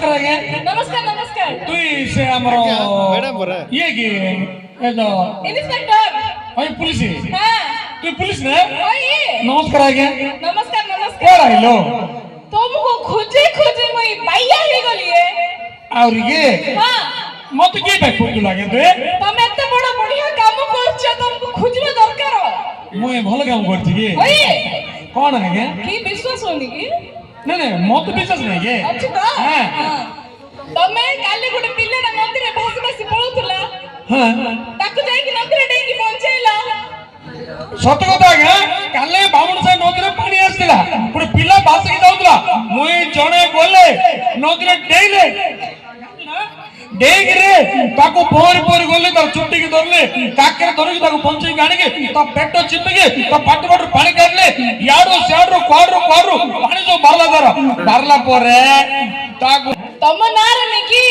नमस्कार आज्ञा नमस्कार नमस्कार तुई से हमरो मैडम बोरा ये की ए तो इंस्पेक्टर ओय पुलिस हां तू पुलिस ने ओए नमस्कार आज्ञा नमस्कार नमस्कार कोड आइलो तुमको खोजे खोजे मई बाइया ही गलिए और ये हां मत के पे खोज लागे ते तुम एते बड़ बढ़िया काम करछ तुमको खोजबे दरकार मुए भल काम करथि के ओए कोन आज्ञा की विश्वास होनी की नहीं नहीं मत विश्वास नहीं के अच्छी तो हां तमे काली गुडे पिल्लेडा मंदिर भासी भासी पळुतला हां ताकू जाई कि नदीरे डेंगी पहुंचैला सत कथा आज्ञा काले बामण से नदीरे पानी आस्तिला पुरे पिला भासी जाउतला मुए जणे बोले नदीरे डेइले डेगरे ताको पोर पोर गोले तार चुट्टी की धरले काकेरे धरके ताको पंचे गाणी के ता पेट चिपके ता पाट पाट पानी काढले याडो स्याडो क्वाडरो क्वाडरो पानी जो भरला पोरे ताको तम नार निकी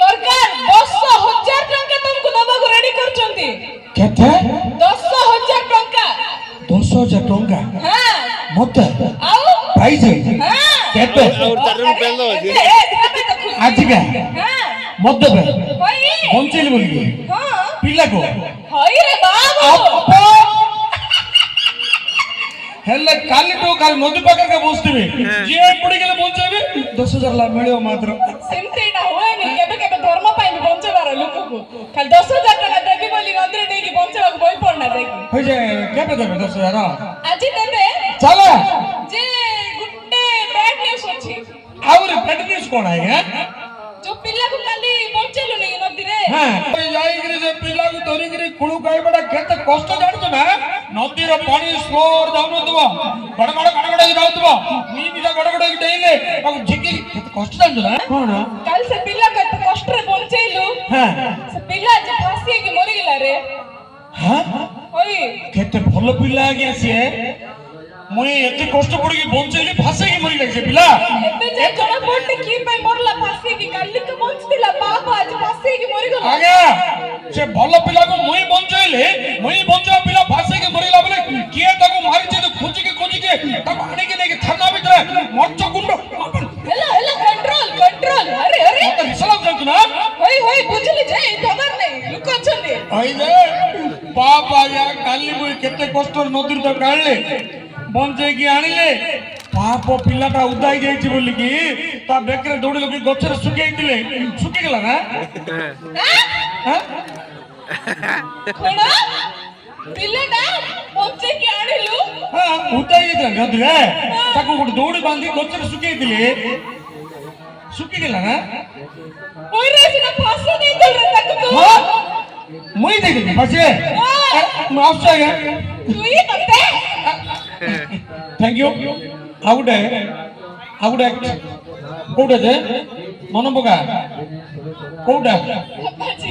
सरकार 10,000 टंका तुमको दबाको रेडी करचंती केते 10,000 टंका 10,000 टंका हां मत आउ प्राइस हां केते और 4 रुपए लो आज का हां मत देबे होई पंचेल बोली हां पिला को होई रे बाबू हेले काली तो काल नदी पाकर का बसतिबे जे पड़ी गेले बंचेबे 10,000 ला मिलियो मात्र सिमतेडा होयनी केबे केबे धर्म पाई बंचबार लोकको खाली 10,000 टका देबी बोली नदीरे डेंगी बंचबाक बोई पड़ना देखी होय जे केबे देबे 10,000 आज देबे चला जे गुट्टे बैड न्यूज अछि और पेट न्यूज कोन है हैं जो पिल्ला को काली बंचेलु नहीं नदीरे हां जाई गिरे जे पिला को धरि गिरे कुळु काई बडा केते कष्ट जानि ना नदी रो पानी स्लोर जाउनो दबो गडगड जाउतबो मी बिजा गडगड डेइले अब झिकी केते कष्ट जानि ना कोन काल से पिल्ला को तो कष्ट रे बंचेलु हां से पिल्ला जे फांसी के मरि गेला रे हां ओई केते भलो पिला आ गया से मुई एते कष्ट पड़ी के बंचेली फासे के मरि लागसे पिला एबे जे जणा पड़ते की पे मरला फांसी की काली के बंचतिला बाप आज फांसी के मरि गेला आगे से भलो पिला को मुई बंचा पिला फासे के मरिला बोले किए ताको मारि छे तो खोजी के ताको आने के लेके थाना भीतर मरचो गुंडो हेला कंट्रोल अरे अरे तो रिसलाम जानत ना होई बुझली जे खबर नहीं लुक अछंदी ओइ रे बाप आया काली मुई केते कष्ट नदीर तो काढले बंचे की आनिले पाप पिलाटा उदाई जाइछि बोली की ता बेकरे दौड़ी लोग गछरे सुके गेला ना हां कोना पिल्लेडा बंचे की आनिलु हां उदाई जाइछ नदीरे ताको गोटे दौड़ी बांधी गछरे सुके गेला ना ओइ रे सिना फांसी नहीं चल रे तक तो हां मुई देखि फासे माफ से गया तू ही तते थैंक यू आउडे कोडे जे मन पका कोडा बाजी